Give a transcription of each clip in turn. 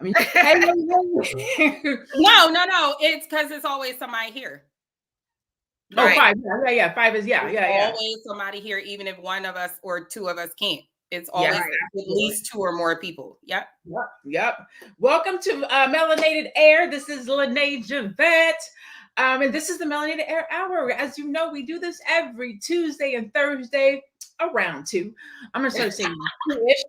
I mean, hey. No. It's because it's always somebody here. Oh, right. 5. Yeah. 5 is Always somebody here, even if one of us or two of us can't. It's always at least 2 or more people. Yep. Welcome to Melanated Air. This is LaNée Javet. And this is the Melanated Air Hour. As you know, we do this every Tuesday and Thursday around 2. I'm going to start saying 2-ish.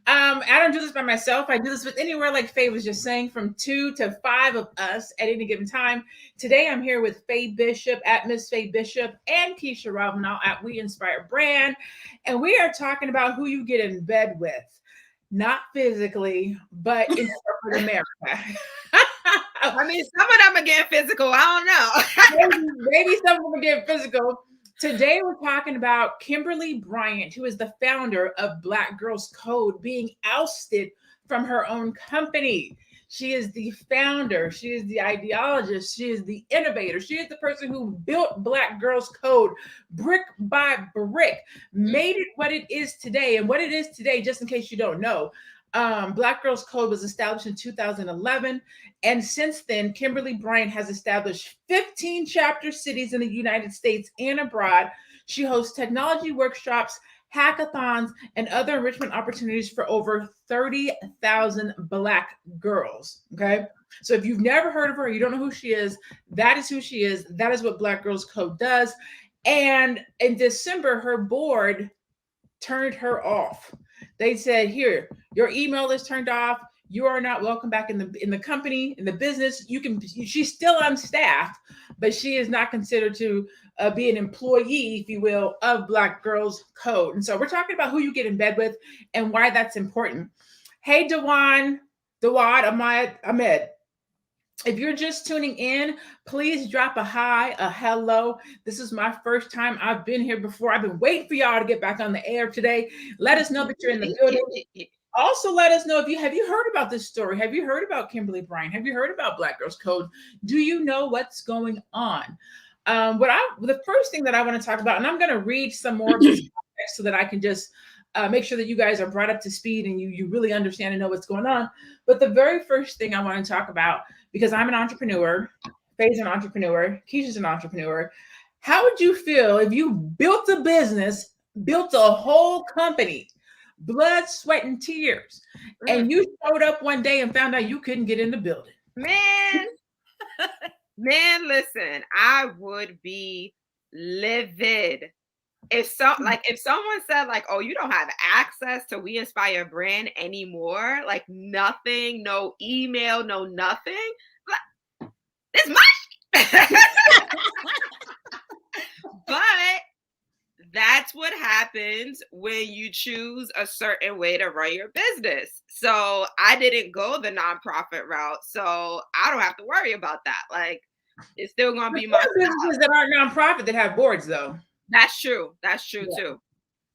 I don't do this by myself. I do this with anywhere, like Faye was just saying, from 2 to 5 of us at any given time. Today, I'm here with Faye Bishop at Miss Faye Bishop and Keisha Ravenell at We Inspire Brand. And we are talking about who you get in bed with. Not physically, but in corporate America. I mean, some of them are getting physical. I don't know. maybe some of them are getting physical. Today, we're talking about Kimberly Bryant, who is the founder of Black Girls Code, being ousted from her own company. She is the founder. She is the ideologist. She is the innovator. She is the person who built Black Girls Code brick by brick, made it what it is today. And what it is today, just in case you don't know, Black Girls Code was established in 2011. And since then, Kimberly Bryant has established 15 chapter cities in the United States and abroad. She hosts technology workshops, hackathons, and other enrichment opportunities for over 30,000 Black girls. Okay. So if you've never heard of her, you don't know who she is, that is who she is. That is what Black Girls Code does. And in December, her board turned her off. They said, here, your email is turned off. You are not welcome back in the company, in the business. She's still on staff, but she is not considered to be an employee, if you will, of Black Girls Code. And so we're talking about who you get in bed with and why that's important. Hey, Dawad, Ahmed. If you're just tuning in, please drop a hi, a hello. This is my first time. I've been here before. I've been waiting for y'all to get back on the air today. Let us know that you're in the building. Also, let us know have you heard about this story? Have you heard about Kimberly Bryant? Have you heard about Black Girls Code? Do you know what's going on? The first thing that I want to talk about, and I'm going to read some more of this so that I can just make sure that you guys are brought up to speed and you really understand and know what's going on. But the very first thing I want to talk about, because I'm an entrepreneur, Faye's an entrepreneur, Keisha's an entrepreneur. How would you feel if you built a business, built a whole company, blood, sweat, and tears, and you showed up one day and found out you couldn't get in the building? Man, listen, I would be livid. If someone said like, oh, you don't have access to We Inspire Brand anymore, like nothing, no email, no nothing, like, it's money. But that's what happens when you choose a certain way to run your business. So I didn't go the nonprofit route, so I don't have to worry about that. Like, it's still going to be my businesses that aren't nonprofit that have boards, though. That's true. That's true too.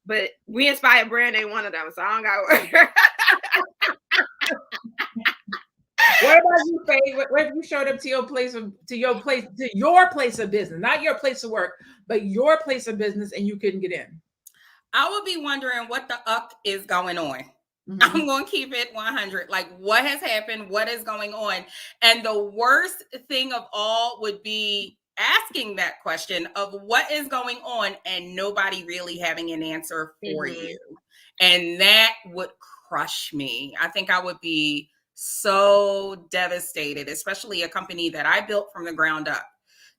But We Inspire Brand ain't one of them, so I don't got to worry. What about you, Faye? What if you showed up to your place of business, not your place of work, but your place of business, and you couldn't get in? I would be wondering what the is going on. Mm-hmm. I'm going to keep it 100. Like, what has happened? What is going on? And the worst thing of all would be asking that question of what is going on and nobody really having an answer for you. And that would crush me. I think I would be so devastated, especially a company that I built from the ground up.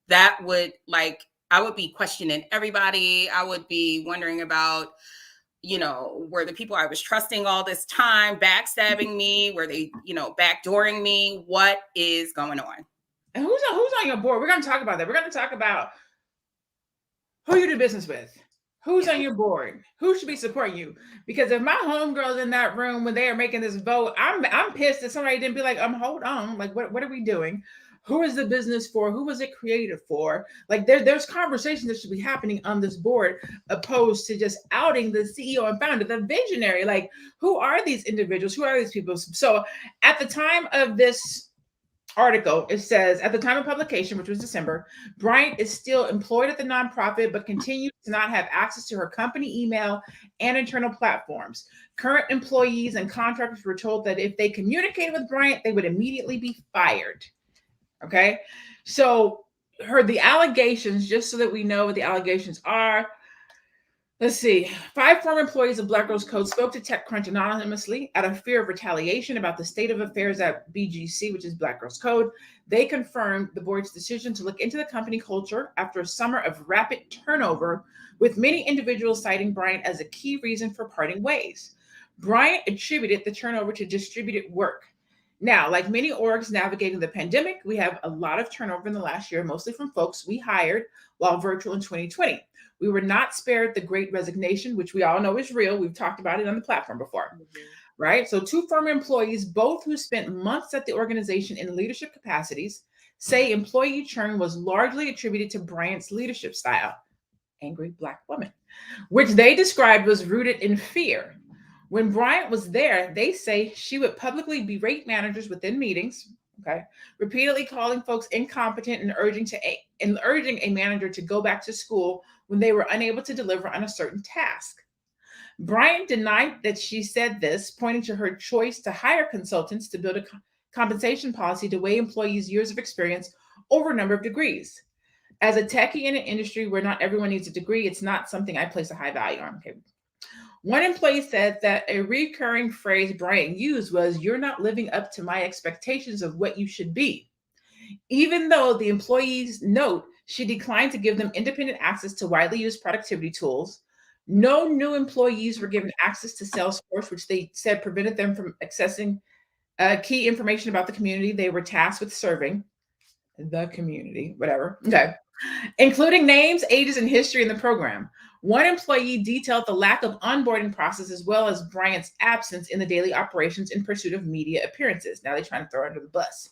That would I would be questioning everybody. I would be wondering about, were the people I was trusting all this time backstabbing me? Were they, backdooring me? What is going on? And who's on your board? We're going to talk about that. We're going to talk about who you do business with, who's on your board, who should be supporting you. Because if my homegirls in that room when they are making this vote, I'm pissed that somebody didn't be like, hold on, like what are we doing? Who is the business for? Who was it created for? Like there's conversations that should be happening on this board, opposed to just outing the CEO and founder, the visionary. Like, who are these individuals? Who are these people? So at the time of this article, it says, at the time of publication, which was December, Bryant is still employed at the nonprofit, but continues to not have access to her company email and internal platforms. Current employees and contractors were told that if they communicated with Bryant, they would immediately be fired. Okay. So the allegations, just so that we know what the allegations are. Let's see. 5 former employees of Black Girls Code spoke to TechCrunch anonymously out of fear of retaliation about the state of affairs at BGC, which is Black Girls Code. They confirmed the board's decision to look into the company culture after a summer of rapid turnover, with many individuals citing Bryant as a key reason for parting ways. Bryant attributed the turnover to distributed work. Now, like many orgs navigating the pandemic, we have a lot of turnover in the last year, mostly from folks we hired while virtual in 2020. We were not spared the Great Resignation, which we all know is real. We've talked about it on the platform before, right? So 2 former employees, both who spent months at the organization in leadership capacities, say employee churn was largely attributed to Bryant's leadership style, angry Black woman, which they described was rooted in fear. When Bryant was there, they say she would publicly berate managers within meetings, okay, repeatedly calling folks incompetent and urging a manager to go back to school when they were unable to deliver on a certain task. Bryant denied that she said this, pointing to her choice to hire consultants to build a compensation policy to weigh employees' years of experience over a number of degrees. As a techie in an industry where not everyone needs a degree, it's not something I place a high value on. Okay. One employee said that a recurring phrase Bryant used was, "You're not living up to my expectations of what you should be." Even though the employees note she declined to give them independent access to widely used productivity tools, no new employees were given access to Salesforce, which they said prevented them from accessing key information about the community they were tasked with serving. The community, whatever. Okay. Including names, ages, and history in the program. One employee detailed the lack of onboarding process as well as Bryant's absence in the daily operations in pursuit of media appearances. Now they're trying to throw her under the bus.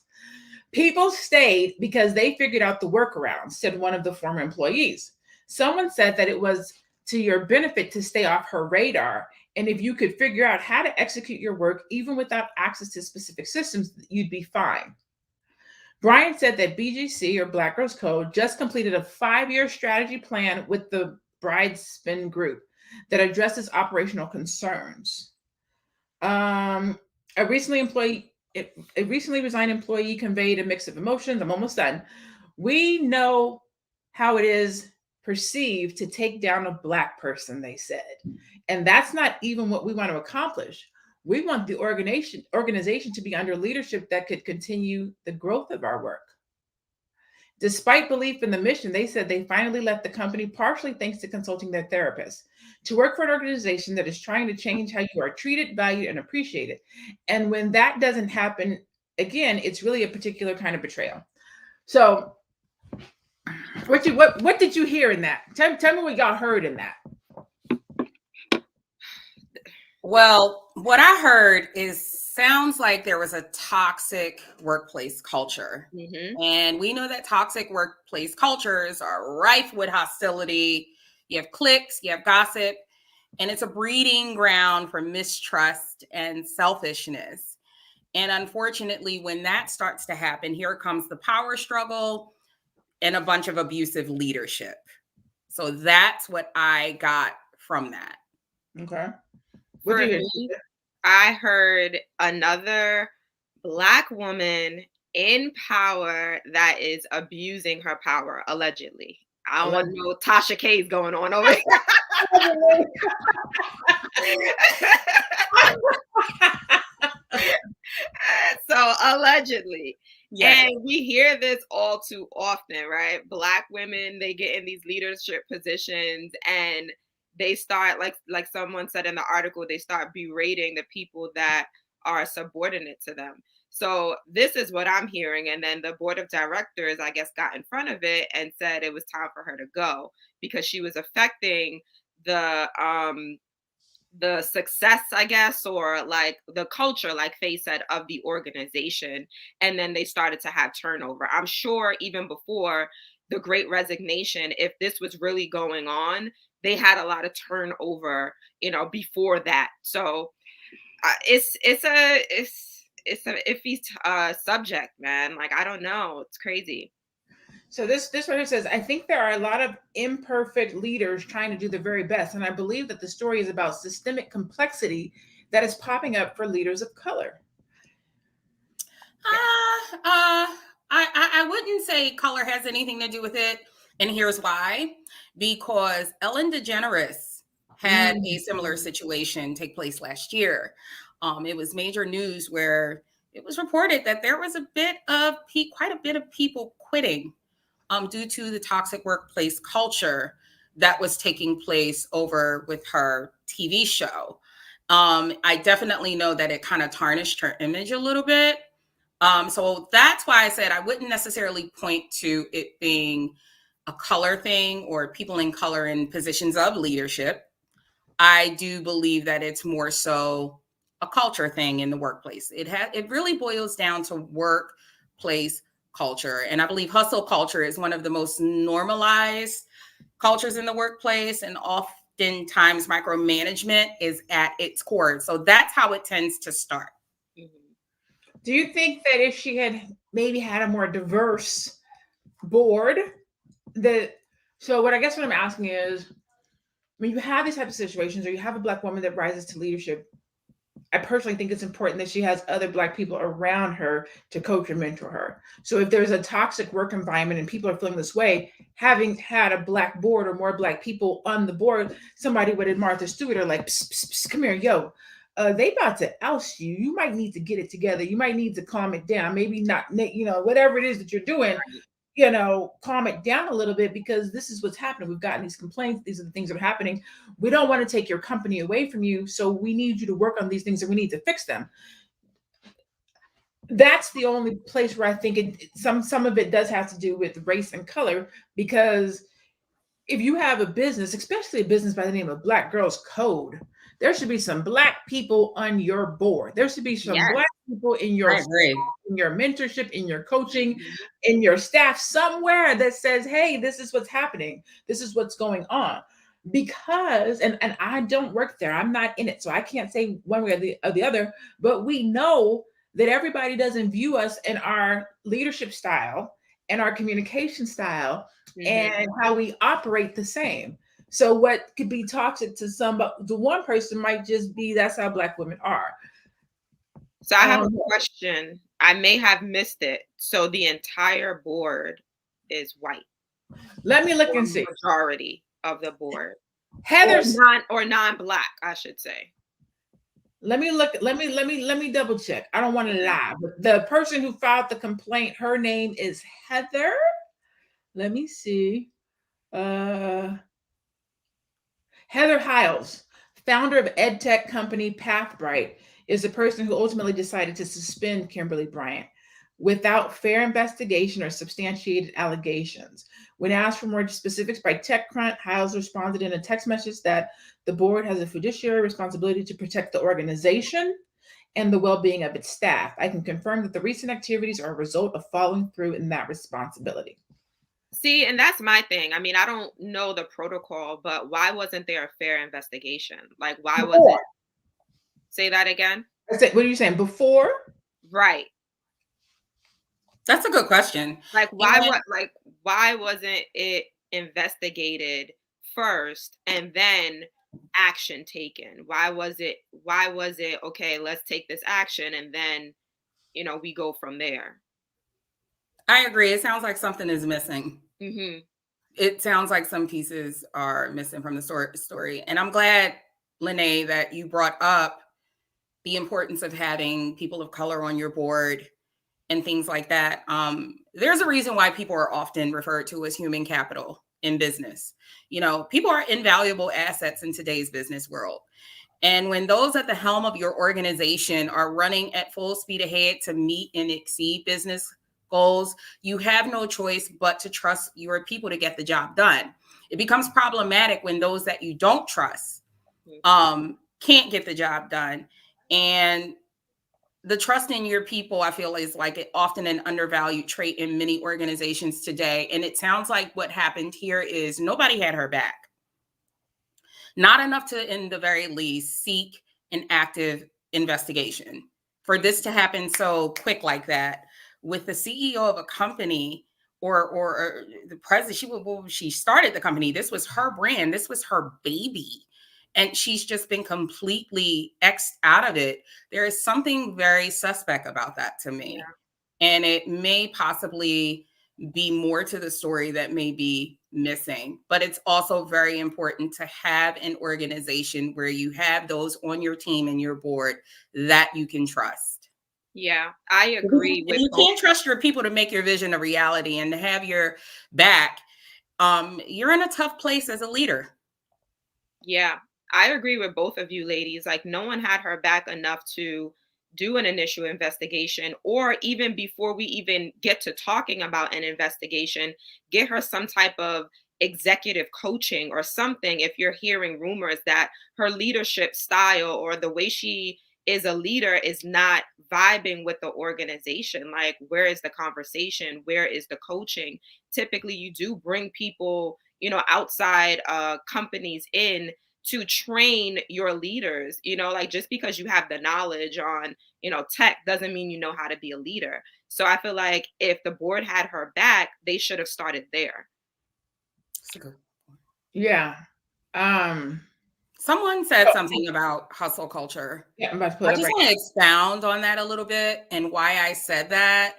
People stayed because they figured out the workaround, said one of the former employees. Someone said that it was to your benefit to stay off her radar, and if you could figure out how to execute your work even without access to specific systems, you'd be fine. Bryant said that BGC, or Black Girls Code, just completed a 5-year strategy plan with the Bridespin Group that addresses operational concerns. A recently resigned employee conveyed a mix of emotions. I'm almost done. "We know how it is perceived to take down a Black person," they said. "And that's not even what we want to accomplish. We want the organization to be under leadership that could continue the growth of our work." Despite belief in the mission, they said they finally left the company partially thanks to consulting their therapists to work for an organization that is trying to change how you are treated, valued, and appreciated. And when that doesn't happen, again, it's really a particular kind of betrayal. So what did you hear in that? Tell me what y'all heard in that. Well, what I heard sounds like there was a toxic workplace culture. And we know that toxic workplace cultures are rife with hostility. You have cliques, you have gossip, and it's a breeding ground for mistrust and selfishness. And unfortunately, when that starts to happen, here comes the power struggle and a bunch of abusive leadership. So that's what I got from that. Okay. For me, I heard another Black woman in power that is abusing her power, allegedly. I don't want to know what Tasha K is going on over here. So allegedly. Yes. And we hear this all too often, right? Black women, they get in these leadership positions and they start, like someone said in the article, they start berating the people that are subordinate to them. So this is what I'm hearing. And then the board of directors, I guess, got in front of it and said it was time for her to go because she was affecting the success, I guess, or like the culture, like Faye said, of the organization. And then they started to have turnover. I'm sure even before the Great Resignation, if this was really going on, they had a lot of turnover, before that. So it's an iffy subject, man. Like, I don't know. It's crazy. So this writer says, I think there are a lot of imperfect leaders trying to do their very best, and I believe that the story is about systemic complexity that is popping up for leaders of color. I wouldn't say color has anything to do with it, and here's why. Because Ellen DeGeneres had a similar situation take place last year. It was major news where it was reported that there was quite a bit of people quitting due to the toxic workplace culture that was taking place over with her TV show. I definitely know that it kind of tarnished her image a little bit. So that's why I said I wouldn't necessarily point to it being a color thing or people in color in positions of leadership. I do believe that it's more so a culture thing in the workplace. It really boils down to workplace culture. And I believe hustle culture is one of the most normalized cultures in the workplace. And oftentimes micromanagement is at its core. So that's how it tends to start. Do you think that if she had maybe had a more diverse board, what I'm asking is, when you have these types of situations, or you have a Black woman that rises to leadership, I personally think it's important that she has other Black people around her to coach and mentor her. So if there's a toxic work environment and people are feeling this way, having had a Black board or more Black people on the board, somebody would Martha Stewart are like, psst, psst, psst, come here, yo. They about to oust you. You might need to get it together. You might need to calm it down. Maybe not, whatever it is that you're doing, calm it down a little bit, because this is what's happening. We've gotten these complaints. These are the things that are happening. We don't want to take your company away from you. So we need you to work on these things and we need to fix them. That's the only place where I think some of it does have to do with race and color, because if you have a business, especially a business by the name of Black Girls Code, there should be some Black people on your board. There should be some Black people in your mentorship, in your coaching, in your staff, somewhere that says, hey, this is what's happening. This is what's going on. Because, and I don't work there. I'm not in it. So I can't say one way or the other, but we know that everybody doesn't view us in our leadership style and our communication style and how we operate the same. So what could be toxic to the one person might just be that's how Black women are. So I have a question. I may have missed it. So the entire board is white. Let me look and see. Majority of the board. Heather's non-Black, I should say. Let me look. Let me double check. I don't want to lie. But the person who filed the complaint, her name is Heather. Let me see. Heather Hiles, founder of edtech company Pathbright, is the person who ultimately decided to suspend Kimberly Bryant without fair investigation or substantiated allegations. When asked for more specifics by TechCrunch, Hiles responded in a text message that the board has a fiduciary responsibility to protect the organization and the well-being of its staff. I can confirm that the recent activities are a result of following through in that responsibility. See, and that's my thing. I mean, I don't know the protocol, but why wasn't there a fair investigation? Like, why was it? Say that again. What are you saying? Before? Right. That's a good question. Like, why wasn't it investigated first and then action taken? Why was it, okay, let's take this action and then, we go from there? I agree. It sounds like something is missing. It sounds like some pieces are missing from the story. And I'm glad, LaNée, that you brought up the importance of having people of color on your board and things like that. There's a reason why people are often referred to as human capital in business. People are invaluable assets in today's business world. And when those at the helm of your organization are running at full speed ahead to meet and exceed business goals, you have no choice but to trust your people to get the job done. It becomes problematic when those that you don't trust can't get the job done. And the trust in your people, I feel, is often an undervalued trait in many organizations today. And it sounds like what happened here is nobody had her back. Not enough to, in the very least, seek an active investigation. for this to happen so quick like that with the CEO of a company or the president. She started the company. This was her brand. This was her baby. And she's just been completely X'd out of it. There is something very suspect about that to me. Yeah. And it may possibly be more to the story that may be missing. But it's also very important to have an organization where you have those on your team and your board that you can trust. Yeah, I agree with you can't trust your people to make your vision a reality and to have your back. You're in a tough place as a leader. Yeah, I agree with both of you ladies. Like, no one had her back enough to do an initial investigation, or even before we even get to talking about an investigation, get her some type of executive coaching or something. If you're hearing rumors that her leadership style or the way she is a leader is not vibing with the organization, like, where is the conversation? Where is the coaching? Typically, you do bring people, outside companies in to train your leaders. Like, just because you have the knowledge on, tech doesn't mean you know how to be a leader. So I feel like if the board had her back, they should have started there. Yeah. Someone said something about hustle culture. Yeah, I'm about to put I just want to expound on that a little bit and why I said that.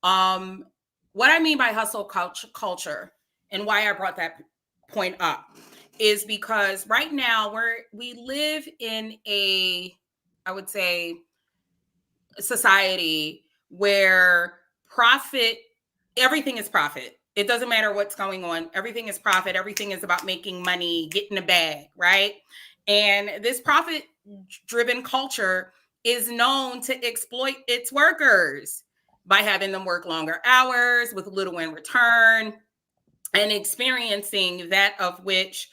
What I mean by hustle culture and why I brought that point up is because right now we live in I would say, society where everything is profit. It doesn't matter what's going on. Everything is profit. Everything is about making money, getting a bag, right? And this profit-driven culture is known to exploit its workers by having them work longer hours with little in return and experiencing that of which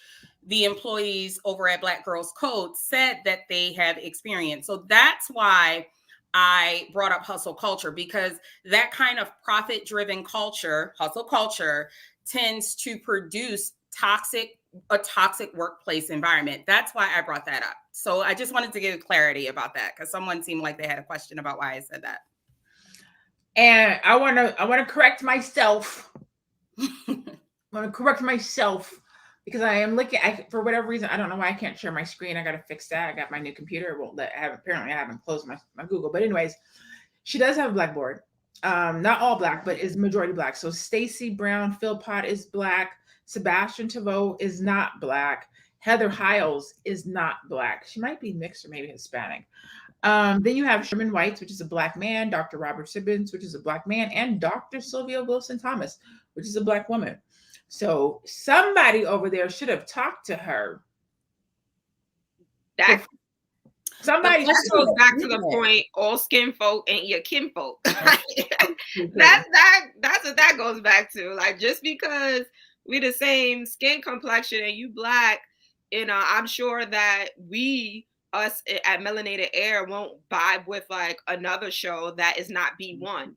the employees over at Black Girls Code said that they have experienced. So that's why I brought up hustle culture, because that kind of profit-driven culture, hustle culture, tends to produce a toxic workplace environment. That's why I brought that up. So I just wanted to give clarity about that, because someone seemed like they had a question about why I said that. And I want to correct myself. I want to correct myself because I am looking. For whatever reason, I don't know why I can't share my screen. I got to fix that. I got my new computer. It won't let. Apparently, I haven't closed my Google. But anyways, she does have a black board. Not all black, but is majority black. So Stacey Brown Philpott is black. Sebastian Tavoe is not black. Heather Hiles is not black. She might be mixed or maybe Hispanic. Then you have Sherman Whites, which is a black man, Dr. Robert Sibbins, which is a black man, and Dr. Sylvia Wilson Thomas, which is a black woman. So somebody over there should have talked to her. Somebody that goes back to the point, all skin folk ain't your kin folk. That's what that goes back to. Like, just because we the same skin complexion and you black, I'm sure that us at Melanated Air won't vibe with like another show that is not B1,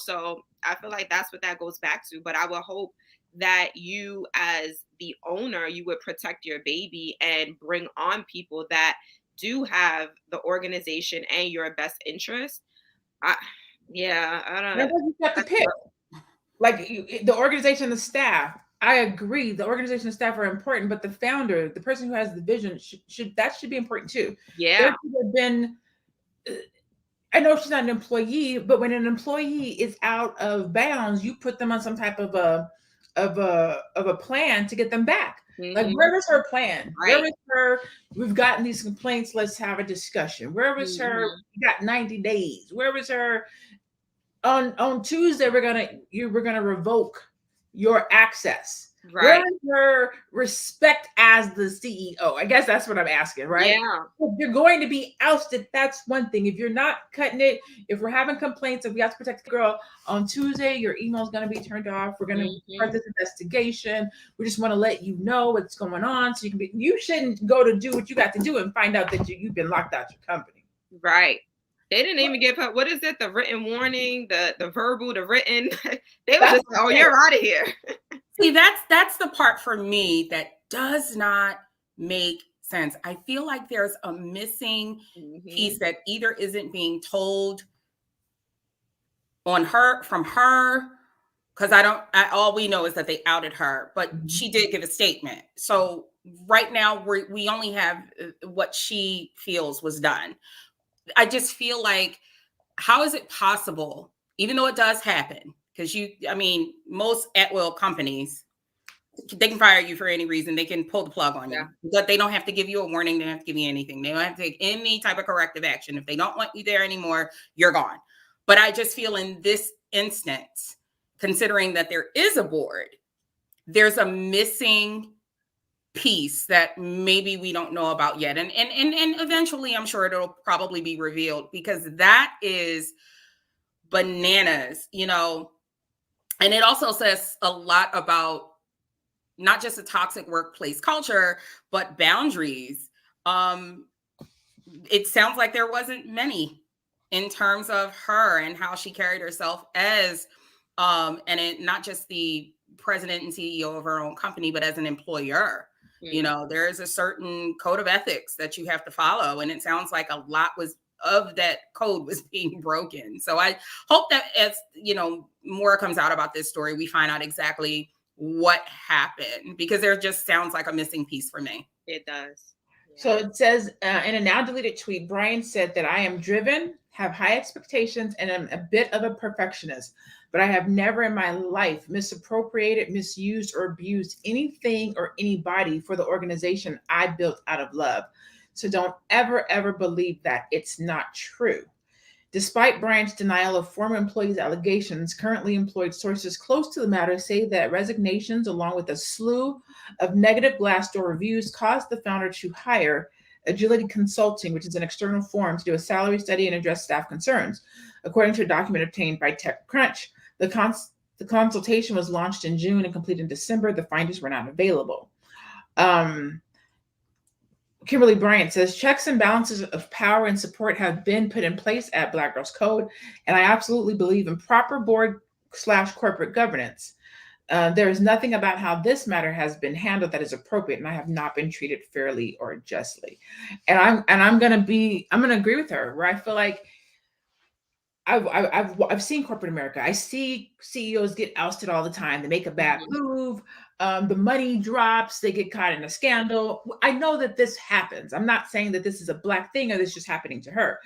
so I feel like that's what that goes back to. But I would hope that you, as the owner, you would protect your baby and bring on people that do have the organization and your best interest. I don't know. You have to pick. Like the organization, the staff. I agree. The organization and staff are important, but the founder, the person who has the vision, should be important too. Yeah. There could have been. I know she's not an employee, but when an employee is out of bounds, you put them on some type of a plan to get them back. Mm-hmm. Like, where was her plan? Right. Where was her? We've gotten these complaints. Let's have a discussion. Where was her? We got 90 days. Where was her? On Tuesday, we're gonna revoke your access. Right. Where is her respect as the CEO? I guess that's what I'm asking, right? Yeah. If you're going to be ousted, that's one thing. If you're not cutting it, if we're having complaints, if we have to protect the girl, on Tuesday, your email is going to be turned off. We're going to start this investigation. We just want to let you know what's going on, so you shouldn't go to do what you got to do and find out that you've been locked out your company. Right. They didn't even give her, what is it? The written warning, the verbal, the written. They were just, oh, you're out of here. See, that's the part for me that does not make sense. I feel like there's a missing piece that either isn't being told from her, because all we know is that they outed her, but she did give a statement. So right now we only have what she feels was done. I just feel like, how is it possible, even though it does happen, because most at-will companies, they can fire you for any reason. They can pull the plug on you, but they don't have to give you a warning. They don't have to give you anything. They don't have to take any type of corrective action. If they don't want you there anymore, you're gone. But I just feel in this instance, considering that there is a board, there's a missing piece that maybe we don't know about yet. And eventually I'm sure it'll probably be revealed, because that is bananas, and it also says a lot about not just a toxic workplace culture, but boundaries. It sounds like there wasn't many in terms of her and how she carried herself as, not just the president and CEO of her own company, but as an employer. There is a certain code of ethics that you have to follow. And it sounds like a lot of that code was being broken. So I hope that as, more comes out about this story, we find out exactly what happened, because there just sounds like a missing piece for me. It does. Yeah. So it says in a now deleted tweet, Bryant said that I am driven, have high expectations, and am a bit of a perfectionist, but I have never in my life misappropriated, misused, or abused anything or anybody for the organization I built out of love. So don't ever believe that. It's not true. Despite Bryant's denial of former employees' allegations, currently employed sources close to the matter say that resignations, along with a slew of negative Glassdoor reviews, caused the founder to hire Agility Consulting, which is an external firm, to do a salary study and address staff concerns. According to a document obtained by TechCrunch, the consultation was launched in June and completed in December. The findings were not available. Kimberly Bryant says checks and balances of power and support have been put in place at Black Girls Code, and I absolutely believe in proper board/corporate governance. There is nothing about how this matter has been handled that is appropriate, and I have not been treated fairly or justly. And I'm gonna agree with her, where I feel like I've seen corporate America. I see CEOs get ousted all the time. They make a bad move. The money drops. They get caught in a scandal. I know that this happens. I'm not saying that this is a Black thing or this is just happening to her.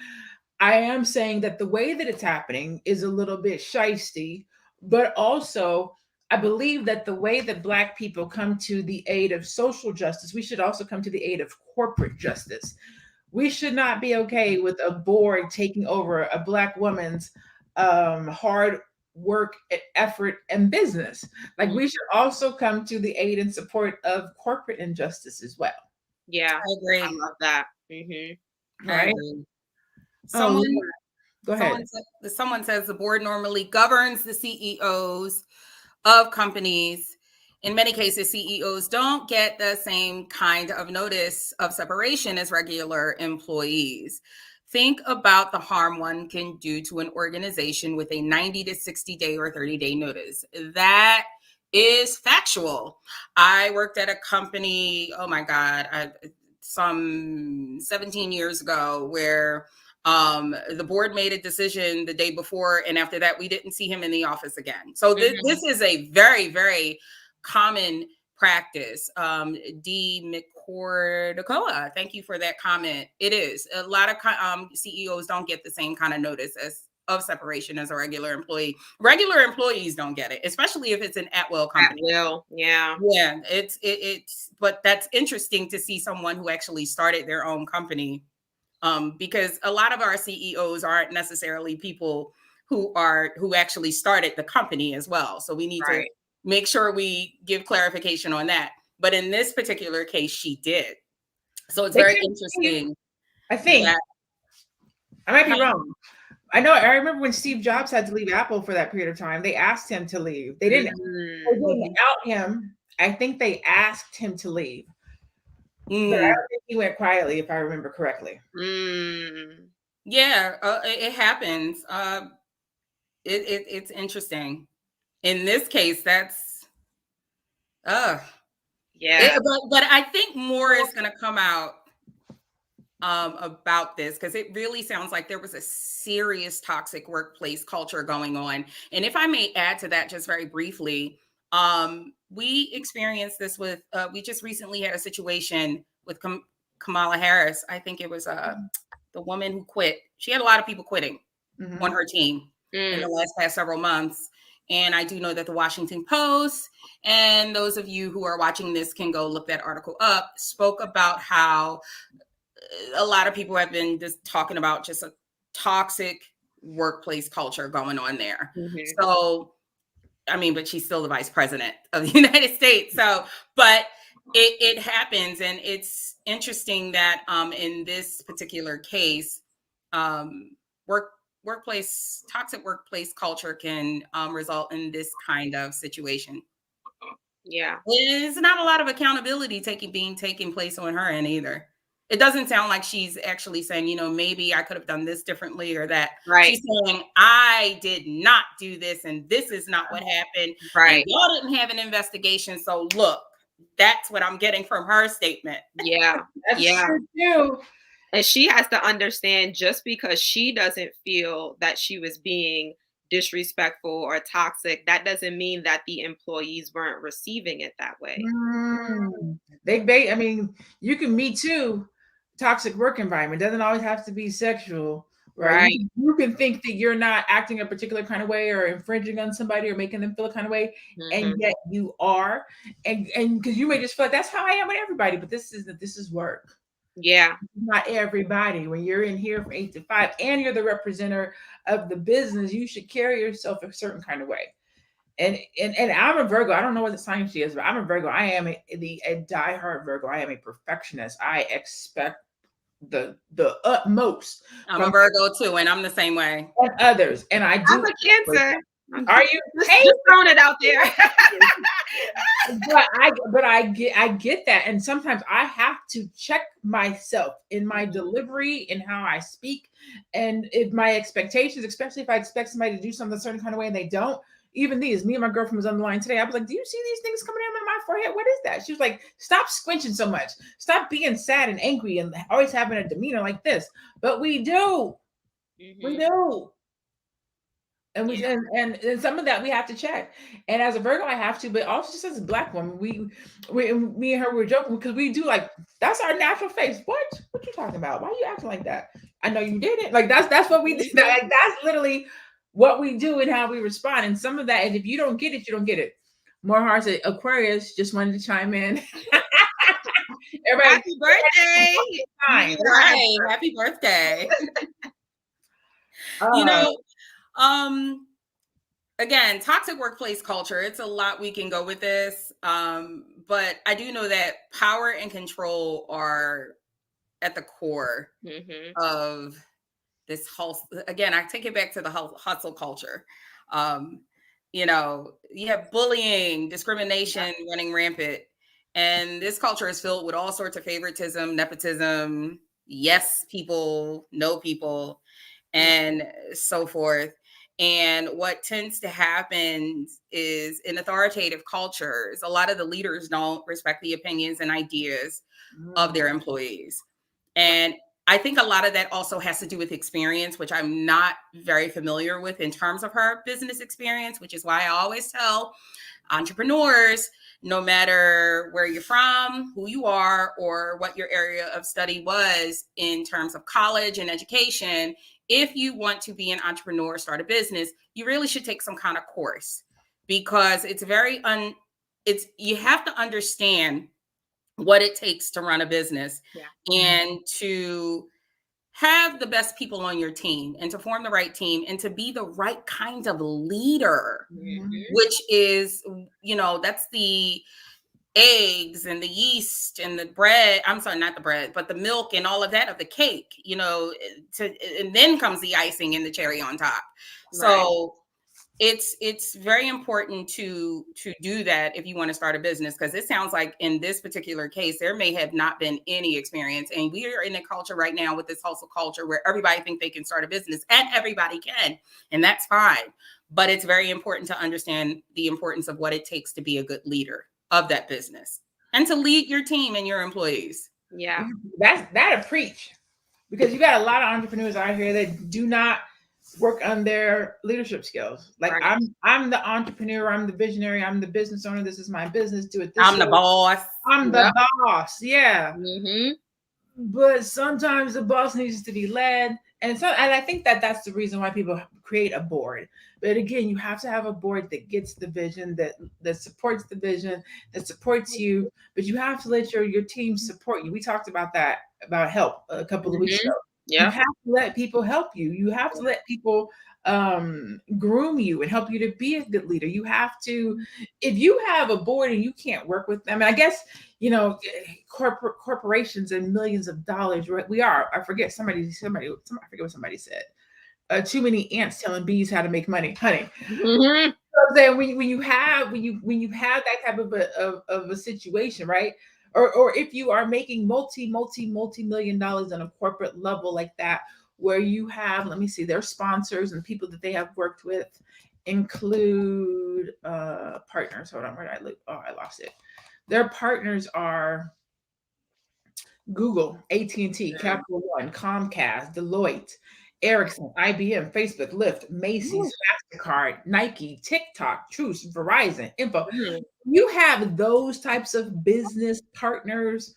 I am saying that the way that it's happening is a little bit shisty, but also I believe that the way that Black people come to the aid of social justice, we should also come to the aid of corporate justice. We should not be okay with a board taking over a Black woman's hard work, effort, and business. Like, we should also come to the aid and support of corporate injustice as well. Yeah, I agree. I love that. Right. Go ahead. Someone says the board normally governs the CEOs of companies. In many cases, CEOs don't get the same kind of notice of separation as regular employees. Think about the harm one can do to an organization with a 90 to 60 day or 30-day notice. That is factual. I worked at a company, oh my God, some 17 years ago, where the board made a decision the day before, and after that, we didn't see him in the office again. So this is a very, very common practice. D. McCordacoa, thank you for that comment. It is. A lot of CEOs don't get the same kind of notice of separation as a regular employee. Regular employees don't get it, especially if it's an at-will company. At-will, yeah. Yeah, but that's interesting to see someone who actually started their own company, because a lot of our CEOs aren't necessarily people who actually started the company as well. So we need to make sure we give clarification on that. But in this particular case, she did. So it's very interesting. I think I might be wrong. I remember when Steve Jobs had to leave Apple for that period of time, they asked him to leave. They didn't out him. I think they asked him to leave. But I don't think he went quietly, if I remember correctly. Yeah, it happens. It's interesting. In this case, that's yeah, Yeah. But I think more is going to come out about this, because it really sounds like there was a serious toxic workplace culture going on. And if I may add to that just very briefly, we experienced this with, we just recently had a situation with Kamala Harris. I think it was the woman who quit. She had a lot of people quitting on her team in the past several months. And I do know that the Washington Post, and those of you who are watching this can go look that article up, spoke about how a lot of people have been just talking about just a toxic workplace culture going on there. So, I mean, but she's still the vice president of the United States. So, but it happens. And it's interesting that in this particular case, toxic workplace culture can result in this kind of situation. Yeah. There's not a lot of accountability taking place on her end either. It doesn't sound like she's actually saying, you know, maybe I could have done this differently or that. Right. She's saying, I did not do this and this is not what happened. Right. And y'all didn't have an investigation. So look, that's what I'm getting from her statement. Yeah. That's Yeah. true too. And she has to understand, just because she doesn't feel that she was being disrespectful or toxic, that doesn't mean that the employees weren't receiving it that way. I mean, you can Me Too toxic work environment. It doesn't always have to be sexual, right? You can think that you're not acting a particular kind of way or infringing on somebody or making them feel a kind of way, and yet you are. And because you may just feel like that's how I am with everybody, but this is work. Yeah. Not everybody. When you're in here from 8 to 5 and you're the representative of the business, you should carry yourself a certain kind of way. And I'm a Virgo. I don't know what the sign she is, but I'm a Virgo. I am a diehard Virgo. I am a perfectionist. I expect the utmost. I'm a Virgo too, and I'm the same way. And others, and I do. I'm a Cancer. Are you? Just throwing it out there. but I get that, and sometimes I have to check myself in my delivery, in how I speak, and if my expectations, especially if I expect somebody to do something a certain kind of way and they don't. Even these, me and my girlfriend was on the line today. I was like, do you see these things coming out of my forehead? What is that? She was like, stop squinching so much. Stop being sad and angry and always having a demeanor like this. But we do. We do. And we and some of that we have to check. And as a Virgo, I have to, but also just as a Black woman, we me and her were joking because we do, like, that's our natural face. What you talking about? Why are you acting like that? I know you did it. Like that's what we do. Like, that's literally what we do and how we respond. And some of that, and if you don't get it, you don't get it. More hearts at Aquarius just wanted to chime in. Everybody, happy birthday. Right. Happy birthday. You know, again, toxic workplace culture, it's a lot we can go with this. But I do know that power and control are at the core of this whole, again, I take it back to the hustle culture. You know, you have bullying, discrimination running rampant. And this culture is filled with all sorts of favoritism, nepotism, yes people, no people, and so forth. And what tends to happen is, in authoritative cultures, a lot of the leaders don't respect the opinions and ideas of their employees. And I think a lot of that also has to do with experience, which I'm not very familiar with in terms of her business experience, which is why I always tell entrepreneurs, no matter where you're from, who you are, or what your area of study was in terms of college and education, if you want to be an entrepreneur, start a business, you really should take some kind of course, because it's you have to understand what it takes to run a business and to have the best people on your team and to form the right team and to be the right kind of leader, which is, you know, that's the eggs and the yeast and the bread. I'm sorry, not the bread, but the milk and all of that of the cake, you know, and then comes the icing and the cherry on top. So it's very important to do that if you want to start a business, because it sounds like in this particular case, there may have not been any experience. And we are in a culture right now with this hustle culture where everybody thinks they can start a business, and everybody can, and that's fine. But it's very important to understand the importance of what it takes to be a good leader of that business and to lead your team and your employees. Yeah. That'll preach. Because you got a lot of entrepreneurs out here that do not work on their leadership skills. Like Right. I'm the entrepreneur, I'm the visionary, I'm the business owner. This is my business. Do it this I'm way. the boss. I'm the boss. Yeah. Mm-hmm. But sometimes the boss needs to be led. And I think that that's the reason why people create a board. But again, you have to have a board that gets the vision, that supports the vision, that supports you. But you have to let your team support you. We talked about that, about help a couple of weeks ago. Yeah. You have to let people help you. You have to let people groom you and help you to be a good leader. You have to, if you have a board and you can't work with them, and I guess, you know, corporations and millions of dollars, right? I forget I forget what somebody said. Too many ants telling bees how to make money, honey. Mm-hmm. So then when you have that type of a situation, right? Or if you are making multi-million dollars on a corporate level like that, where you have, let me see, their sponsors and people that they have worked with include partners. Hold on, where did I look? Oh, I lost it. Their partners are Google, AT&T, Capital One, Comcast, Deloitte, Ericsson, IBM, Facebook, Lyft, Macy's, MasterCard, Nike, TikTok, Truce, Verizon, Info. You have those types of business partners,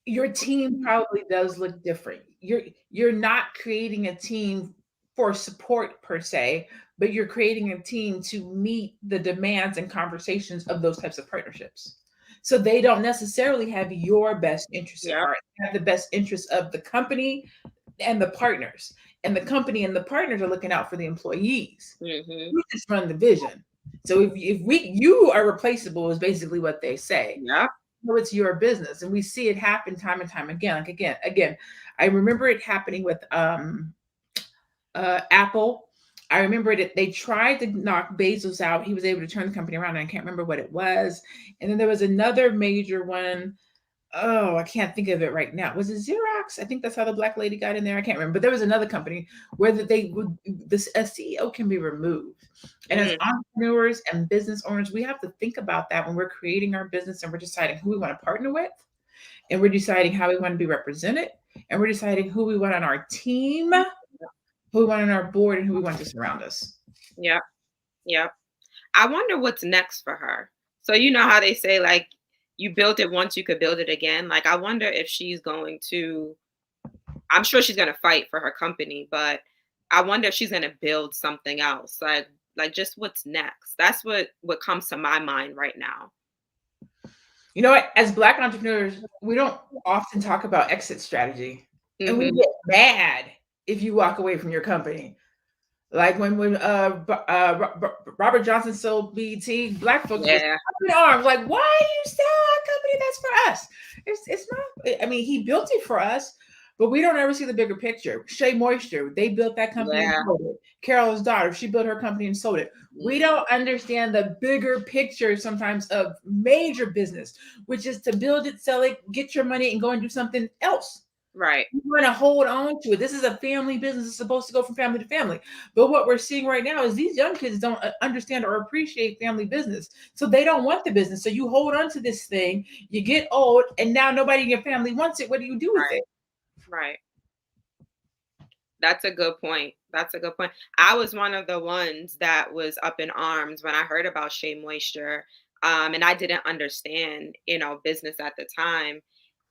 your team probably does look different. You're not creating a team for support per se, but you're creating a team to meet the demands and conversations of those types of partnerships. So they don't necessarily have your best interests at heart. They have the best interests of the company and the partners. And the company and the partners are looking out for the employees. Mm-hmm. We just run the vision. So if you are replaceable is basically what they say. Yeah. No, it's your business. And we see it happen time and time again. Like again, I remember it happening with Apple. I remember that they tried to knock Bezos out. He was able to turn the company around, and I can't remember what it was. And then there was another major one. Oh, I can't think of it right now. Was it Xerox? I think that's how the black lady got in there. I can't remember. But there was another company where a CEO can be removed. And as entrepreneurs and business owners, we have to think about that when we're creating our business and we're deciding who we want to partner with, and we're deciding how we want to be represented, and we're deciding who we want on our team, who we want on our board, and who we want to surround us. Yeah. Yeah. I wonder what's next for her. So you know how they say, like, you built it once, you could build it again. Like, I wonder if she's going to, I'm sure she's going to fight for her company, but I wonder if she's going to build something else. Like just what's next? That's what comes to my mind right now. You know what? As Black entrepreneurs, we don't often talk about exit strategy. And we get mad if you walk away from your company. Like when Robert Johnson sold BET, Black folks was up in arms. Like, why do you sell a company that's for us? It's not. I mean, he built it for us, but we don't ever see the bigger picture. Shea Moisture, they built that company and sold it. Carol's daughter, she built her company and sold it. We don't understand the bigger picture sometimes of major business, which is to build it, sell it, get your money, and go and do something else. Right. You want to hold on to it. This is a family business. It's supposed to go from family to family. But what we're seeing right now is these young kids don't understand or appreciate family business. So they don't want the business. So you hold on to this thing, you get old, and now nobody in your family wants it. What do you do with it? Right. That's a good point. That's a good point. I was one of the ones that was up in arms when I heard about Shea Moisture. And I didn't understand, business at the time.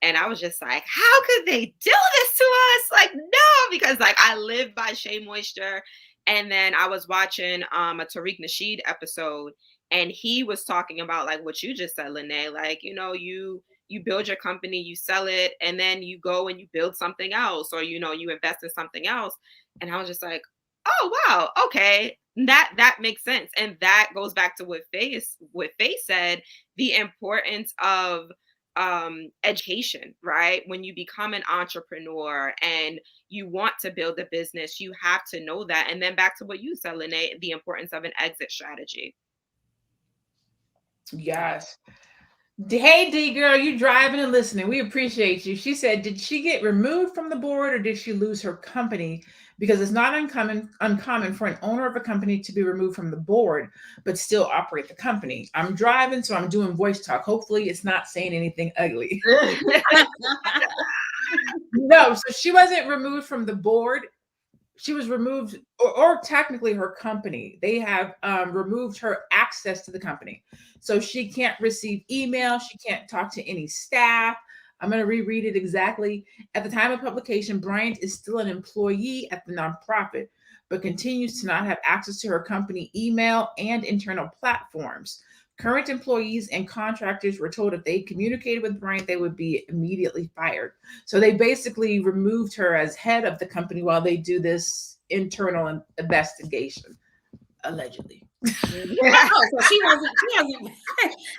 And I was just like, how could they do this to us? Like, no, because like I live by Shea Moisture. And then I was watching a Tariq Nasheed episode, and he was talking about like what you just said, LaNée, like, you build your company, you sell it, and then you go and you build something else, or, you invest in something else. And I was just like, oh, wow. Okay. That makes sense. And that goes back to what Faye said, the importance of education, right? When you become an entrepreneur and you want to build a business, you have to know that. And then back to what you said, LaNée, the importance of an exit strategy. Yes. Hey, D girl, you driving and listening. We appreciate you. She said, did she get removed from the board or did she lose her company? Because it's not uncommon for an owner of a company to be removed from the board, but still operate the company. I'm driving, so I'm doing voice talk. Hopefully, it's not saying anything ugly. No, so she wasn't removed from the board. She was removed, or technically her company. They have removed her access to the company. So she can't receive email. She can't talk to any staff. I'm going to reread it exactly. At the time of publication, Bryant is still an employee at the nonprofit, but continues to not have access to her company email and internal platforms. Current employees and contractors were told if they communicated with Bryant, they would be immediately fired. So they basically removed her as head of the company while they do this internal investigation, allegedly. So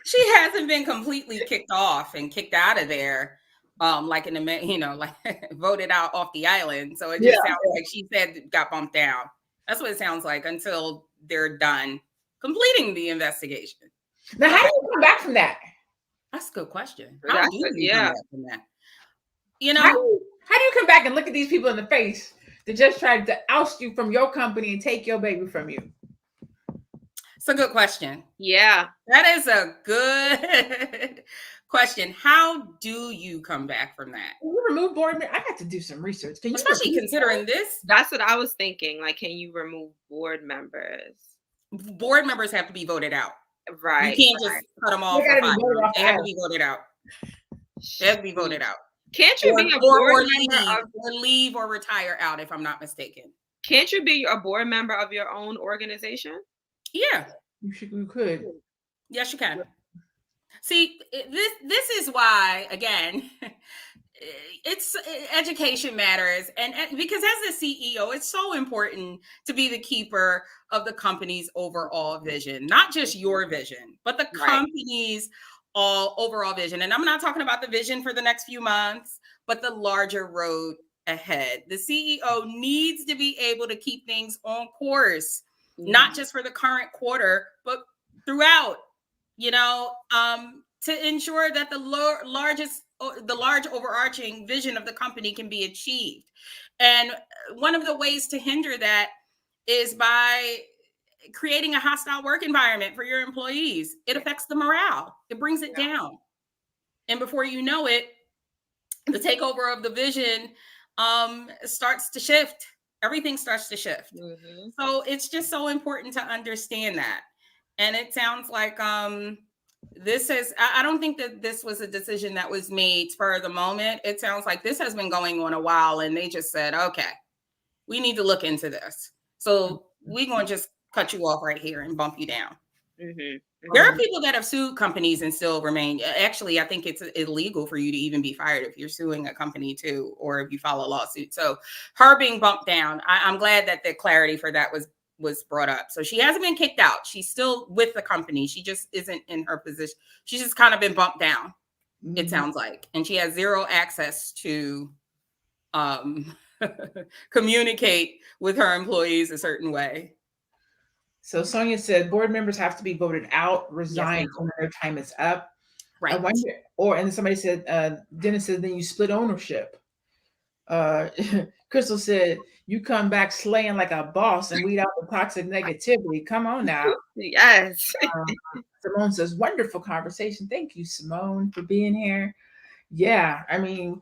she hasn't been completely kicked off and kicked out of there, like in the like voted out off the island. So it just sounds like she said got bumped down. That's what it sounds like until they're done completing the investigation. Now, how do you come back from that? That's a good question. How do you come back from that? How do you come back and look at these people in the face that just tried to oust you from your company and take your baby from you? It's a good question. Yeah. That is a good question. How do you come back from that? Can you remove board members? I got to do some research. Especially considering this. That's what I was thinking. Like, can you remove board members? Board members have to be voted out. Right. You can't just cut them off. They have to be voted out. They have to be voted out. Can't you be a board member or leave or retire out, if I'm not mistaken? Can't you be a board member of your own organization? Yeah. You could. Yes, you can. See, this is why, again, it's education matters. And because as the CEO, it's so important to be the keeper of the company's overall vision, not just your vision, but the company's overall vision. And I'm not talking about the vision for the next few months, but the larger road ahead. The CEO needs to be able to keep things on course, not just for the current quarter, but throughout, to ensure that the large overarching vision of the company can be achieved. And one of the ways to hinder that is by creating a hostile work environment for your employees. It affects the morale. It brings it down. And before you know it, the takeover of the vision starts to shift. Everything starts to shift. Mm-hmm. So it's just so important to understand that. And it sounds like I don't think that this was a decision that was made spur of the moment. It sounds like this has been going on a while and they just said, okay, we need to look into this. So we're going to just cut you off right here and bump you down. Mm-hmm. There are people that have sued companies and still remain. Actually, I think it's illegal for you to even be fired if you're suing a company too, or if you file a lawsuit. So her being bumped down, I'm glad that the clarity for that was brought up. So she hasn't been kicked out. She's still with the company. She just isn't in her position. She's just kind of been bumped down, it sounds like. And she has zero access to communicate with her employees a certain way. So Sonia said board members have to be voted out, resign when their time is up. Right. I wonder, and somebody said, Dennis said, then you split ownership. Crystal said, you come back slaying like a boss and weed out the toxic negativity. Come on now. Yes. Simone says, wonderful conversation. Thank you, Simone, for being here. Yeah, I mean,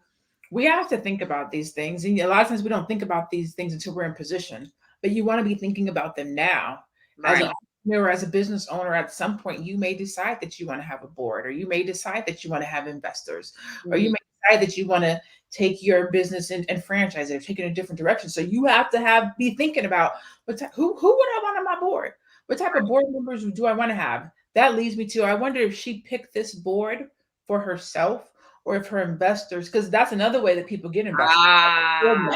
we have to think about these things. And a lot of times we don't think about these things until we're in position, but you want to be thinking about them now. Right. As a business owner, at some point, you may decide that you want to have a board, or you may decide that you want to have investors, or you may decide that you want to take your business and franchise it, or take it in a different direction. So you have to be thinking about who would I want on my board? What type of board members do I want to have? That leads me to, I wonder if she picked this board for herself or if her investors, because that's another way that people get investors.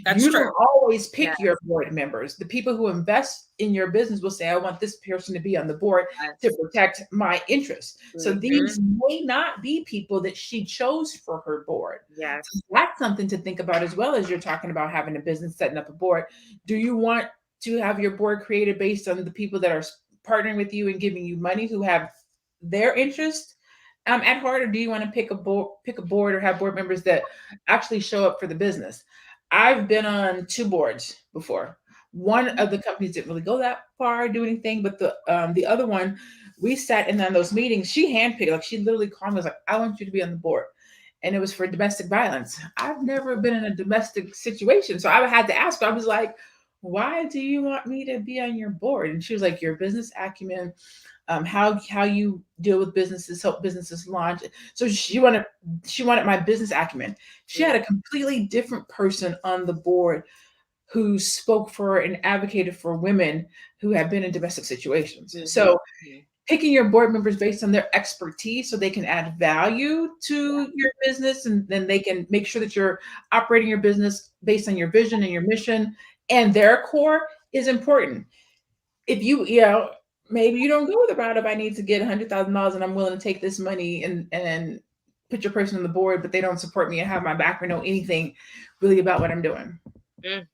That's you true. don't always pick your board members. The people who invest in your business will say, I want this person to be on the board to protect my interests. Mm-hmm. So these may not be people that she chose for her board. Yes. So that's something to think about as well as you're talking about having a business, setting up a board. Do you want to have your board created based on the people that are partnering with you and giving you money who have their interest at heart, or do you want to pick a board or have board members that actually show up for the business? I've been on 2 boards before. One of the companies didn't really go that far, do anything, but the other one, we sat in on those meetings. She handpicked, like she literally called me, was like, "I want you to be on the board," and it was for domestic violence. I've never been in a domestic situation, so I had to ask her. I was like, "Why do you want me to be on your board?" And she was like, "Your business acumen, how you deal with businesses, help businesses launch." So she wanted my business acumen. She had a completely different person on the board who spoke for and advocated for women who have been in domestic situations. Mhm. So picking your board members based on their expertise so they can add value to your business, and then they can make sure that you're operating your business based on your vision and your mission and their core is important. If maybe you don't go the route of, I need to get $100,000 and I'm willing to take this money and put your person on the board, but they don't support me and have my back or know anything really about what I'm doing. Mm.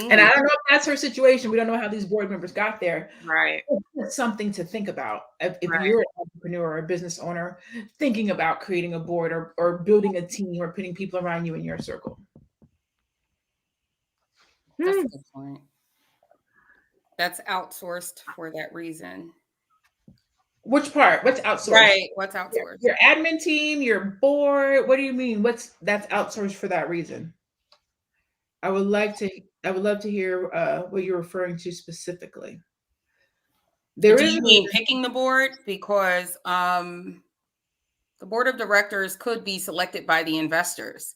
And I don't know if that's her situation. We don't know how these board members got there. Right. It's something to think about. If Right. you're an entrepreneur or a business owner, thinking about creating a board or building a team or putting people around you in your circle. That's a good point. That's outsourced for that reason. Which part? What's outsourced? Right. What's outsourced? Your admin team, your board. What do you mean? That's outsourced for that reason? I would love to hear what you're referring to specifically. Do you mean picking the board? Because the board of directors could be selected by the investors,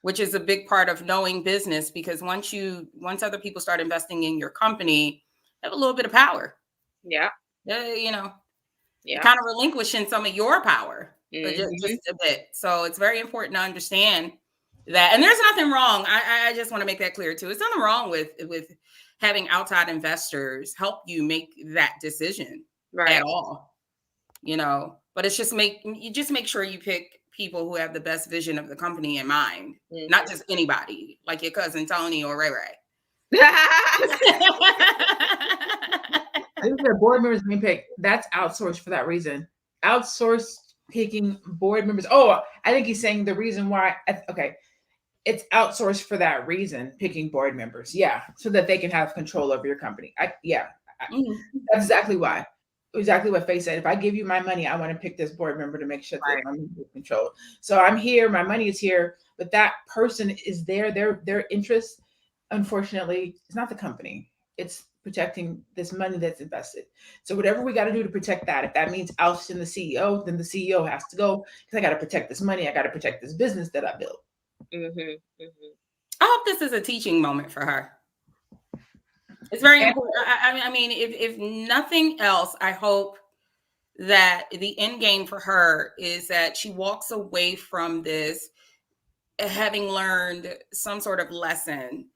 which is a big part of knowing business, because once other people start investing in your company, you have a little bit of power. Yeah. You're kind of relinquishing some of your power, just a bit. So it's very important to understand that. And there's nothing wrong. I just want to make that clear too. It's nothing wrong with having outside investors help you make that decision at all. But it's just make sure you pick people who have the best vision of the company in mind, not just anybody like your cousin Tony or Ray Ray. The board members being picked, that's outsourced for that reason. Outsourced picking board members. Oh, I think he's saying the reason why. Okay, it's outsourced for that reason, picking board members. Yeah, so that they can have control over your company. That's exactly why. Exactly what Faye said. If I give you my money, I want to pick this board member to make sure that my money is controlled. So I'm here, my money is here, but that person is there. Their interest, unfortunately, is not the company. It's protecting this money that's invested. So whatever we got to do to protect that, if that means ousting the CEO, then the CEO has to go, because I got to protect this money. I got to protect this business that I built. I hope this is a teaching moment for her. It's very important. I mean, if nothing else, I hope that the end game for her is that she walks away from this having learned some sort of lesson,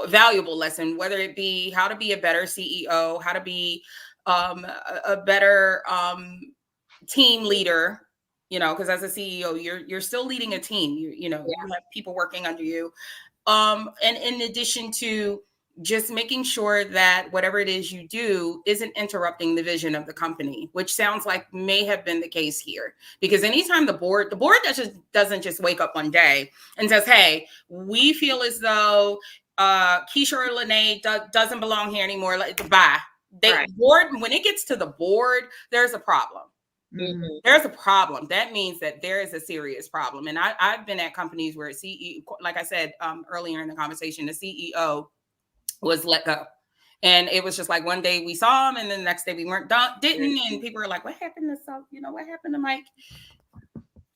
valuable lesson, whether it be how to be a better CEO, how to be a better team leader, because as a CEO, you're still leading a team. You have people working under you. And in addition to just making sure that whatever it is you do isn't interrupting the vision of the company, which sounds like may have been the case here. Because anytime the board doesn't just wake up one day and says, "Hey, we feel as though Keisha or LaNée doesn't belong here anymore. Bye." Board, when it gets to the board, there's a problem. There's a problem. That means that there is a serious problem. And I've been at companies where CEO, like I said earlier in the conversation, the CEO was let go. And it was just like one day we saw him and then the next day we didn't. And people were like, what happened to what happened to Mike?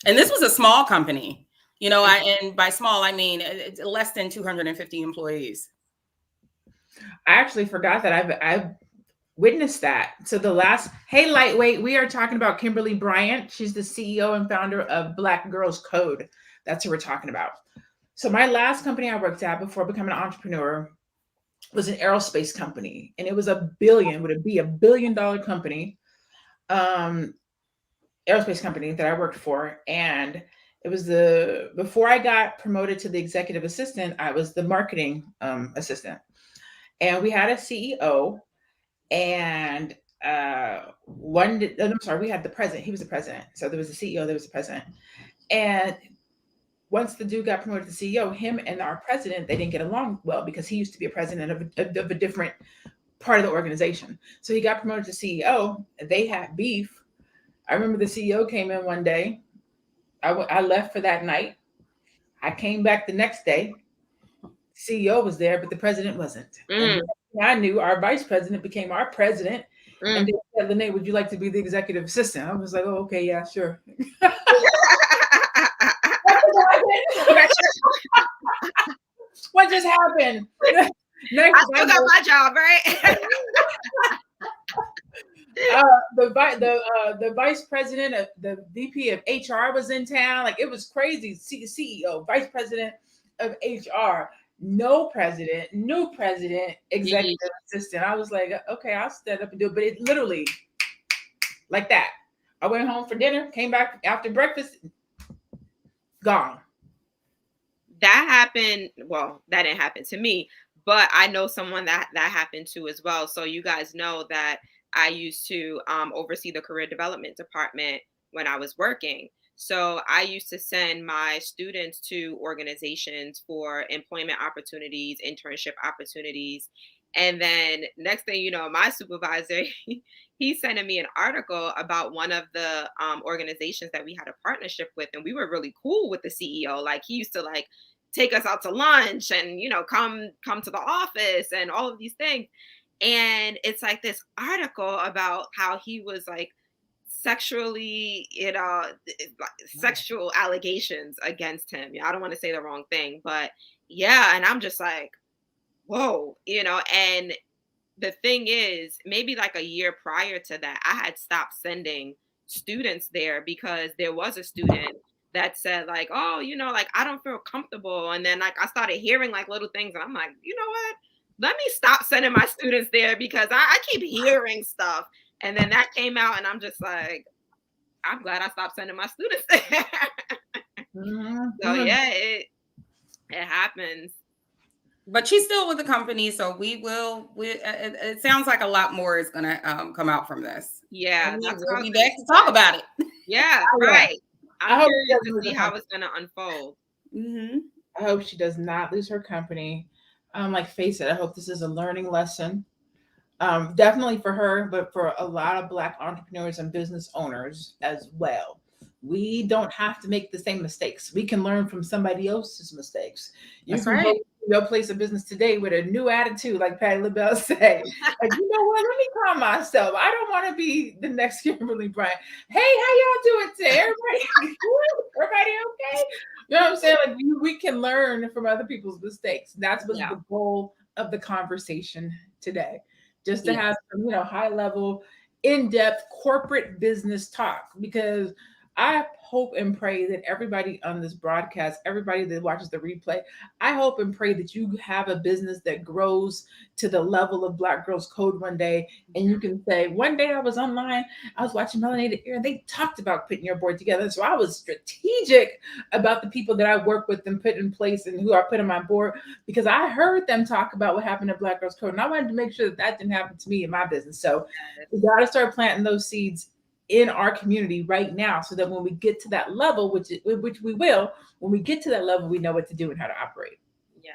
And this was a small company, and by small, I mean less than 250 employees. I actually forgot that I've witnessed that. So hey, Lightweight, we are talking about Kimberly Bryant. She's the CEO and founder of Black Girls Code. That's who we're talking about. So my last company I worked at before becoming an entrepreneur was an aerospace company, and it was a $1 billion company, aerospace company that I worked for. And it was before I got promoted to the executive assistant, I was the marketing assistant. And we had a CEO, and I'm sorry, we had the president. He was the president. So there was the CEO, there was the president. And once the dude got promoted to CEO, him and our president, they didn't get along well because he used to be a president of a different part of the organization. So he got promoted to CEO. They had beef. I remember the CEO came in one day. I left for that night. I came back the next day. CEO was there, but the president wasn't. And I knew our vice president became our president. And they said, LaNée, would you like to be the executive assistant? I was like, oh, okay, yeah, sure. What just happened? I still got my job, right? The vice president of the VP of HR was in town. Like, it was crazy. CEO, vice president of HR, no president, new president, executive assistant. I was like, okay, I'll stand up and do it. But it literally like that. I went home for dinner, came back after breakfast, gone. That happened. Well, that didn't happen to me, but I know someone that happened to as well. So you guys know that I used to oversee the career development department when I was working. So I used to send my students to organizations for employment opportunities, internship opportunities. And then next thing you know, my supervisor, he sent me an article about one of the organizations that we had a partnership with. And we were really cool with the CEO. Like, he used to like take us out to lunch and, come to the office and all of these things. And it's like this article about how he was like sexually, sexual allegations against him. I don't want to say the wrong thing, but yeah. And I'm just like, whoa, and the thing is, maybe like a year prior to that, I had stopped sending students there because there was a student that said like, oh, like, I don't feel comfortable. And then like I started hearing like little things and I'm like, you know what? Let me stop sending my students there because I keep hearing stuff. And then that came out and I'm just like, I'm glad I stopped sending my students there. So yeah, it happens. But she's still with the company, so it sounds like a lot more is going to come out from this. Yeah. We'll be back to talk about it. Yeah, right. I'm curious to see how it's going to unfold. I hope she does not lose her company. Like Faye said, I hope this is a learning lesson. Definitely for her, but for a lot of Black entrepreneurs and business owners as well. We don't have to make the same mistakes. We can learn from somebody else's mistakes. That's right. Go place of business today with a new attitude, like Patti LaBelle say. Like, you know what? Let me calm myself. I don't want to be the next Kimberly Bryant. Hey, how y'all doing today? Everybody okay? You know what I'm saying? Like, we can learn from other people's mistakes. That's what's the goal of the conversation today. Just to have some, high level, in-depth corporate business talk, because I hope and pray that everybody on this broadcast, everybody that watches the replay, I hope and pray that you have a business that grows to the level of Black Girls Code one day. And you can say, one day I was online, I was watching Melanated Air, and they talked about putting your board together. So I was strategic about the people that I work with and put in place and who I put on my board, because I heard them talk about what happened at Black Girls Code. And I wanted to make sure that didn't happen to me in my business. So we got to start planting those seeds in our community right now, so that when we get to that level, which we will, when we get to that level, we know what to do and how to operate. Yes.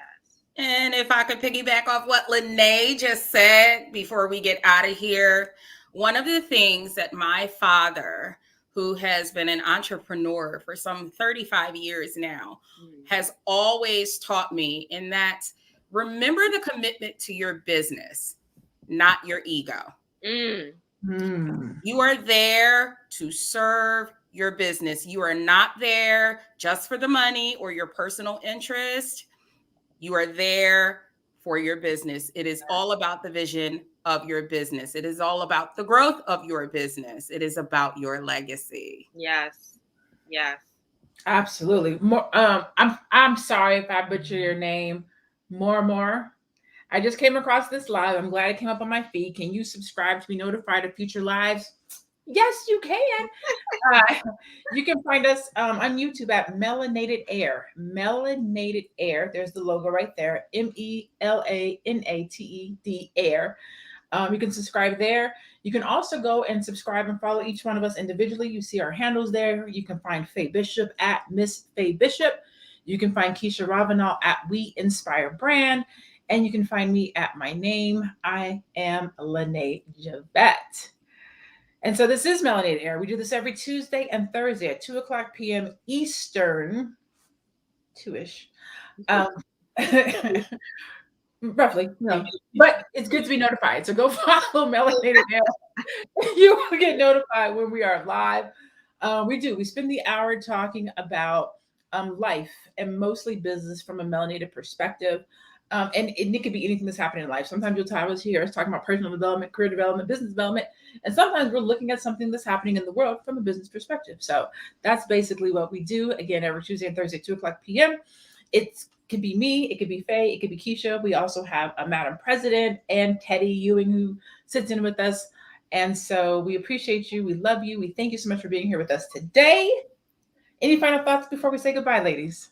And if I could piggyback off what LaNée just said before we get out of here, one of the things that my father, who has been an entrepreneur for some 35 years now, has always taught me, in that, remember the commitment to your business, not your ego. You are there to serve your business. You are not there just for the money or your personal interest. You are there for your business. It is all about the vision of your business. It is all about the growth of your business. It is about your legacy. Yes. Absolutely. More. I'm sorry if I butcher your name. More. I just came across this live. I'm glad it came up on my feed. Can you subscribe to be notified of future lives? Yes, you can. You can find us on YouTube at Melanated Air. Melanated Air. There's the logo right there. MELANATED Air. You can subscribe there. You can also go and subscribe and follow each one of us individually. You see our handles there. You can find Faye Bishop at Miss Faye Bishop. You can find Keisha Ravenell at We Inspire Brand. And you can find me at my name. I am LaNée Javet. And so this is Melanated Air. We do this every Tuesday and Thursday at 2 o'clock p.m. Eastern, 2-ish. Roughly, but it's good to be notified. So go follow Melanated Air. You will get notified when we are live. We spend the hour talking about life and mostly business from a melanated perspective. And it could be anything that's happening in life. Sometimes you'll hear us talking about personal development, career development, business development. And sometimes we're looking at something that's happening in the world from a business perspective. So that's basically what we do. Again, every Tuesday and Thursday, 2 o'clock p.m. It could be me, it could be Faye, it could be Keisha. We also have a Madam President and Teddy Ewing who sits in with us. And so we appreciate you. We love you. We thank you so much for being here with us today. Any final thoughts before we say goodbye, ladies?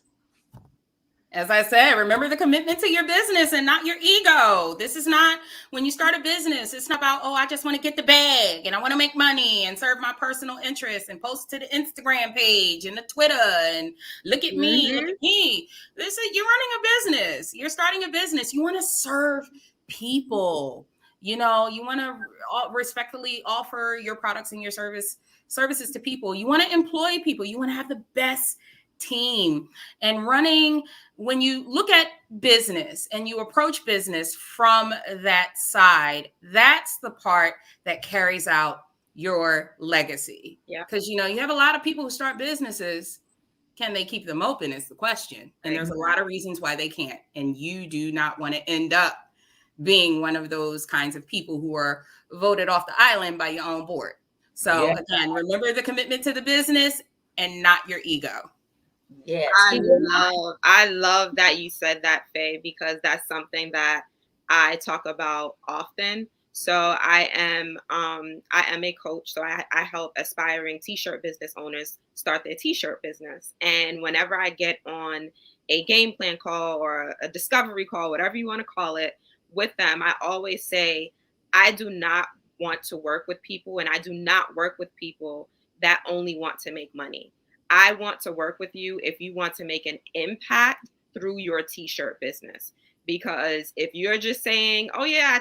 As I said, remember the commitment to your business and not your ego. This is not, when you start a business, it's not about, oh, I just want to get the bag and I want to make money and serve my personal interests and post to the Instagram page and the Twitter and look at me, look at me. This is, you're running a business. You're starting a business. You want to serve people. You know, you want to respectfully offer your products and your services to people. You want to employ people. You want to have the best team. And running, when you look at business and you approach business from that side, that's the part that carries out your legacy. Yeah. Because, you know, you have a lot of people who start businesses. Can they keep them open is the question. And there's a lot of reasons why they can't. And you do not want to end up being one of those kinds of people who are voted off the island by your own board. So again, remember the commitment to the business and not your ego. Yes. I love that you said that, Faye, because that's something that I talk about often. So I am a coach. So I help aspiring t-shirt business owners start their t-shirt business. And whenever I get on a game plan call or a discovery call, whatever you want to call it, with them, I always say, I do not want to work with people, and I do not work with people that only want to make money. I want to work with you if you want to make an impact through your t-shirt business. Because if you're just saying, oh yeah,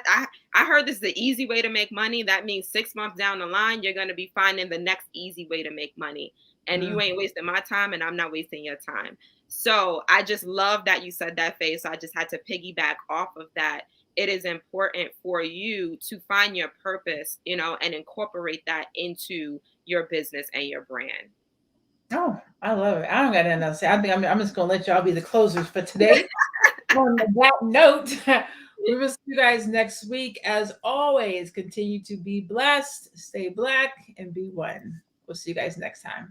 I heard this is the easy way to make money, that means 6 months down the line, you're going to be finding the next easy way to make money. And you ain't wasting my time, and I'm not wasting your time. So I just love that you said that, Faye. So I just had to piggyback off of that. It is important for you to find your purpose, you know, and incorporate that into your business and your brand. Oh, I love it. I don't got anything else to say. I think I'm just going to let y'all be the closers for today. On that note, we will see you guys next week. As always, continue to be blessed, stay Black, and be one. We'll see you guys next time.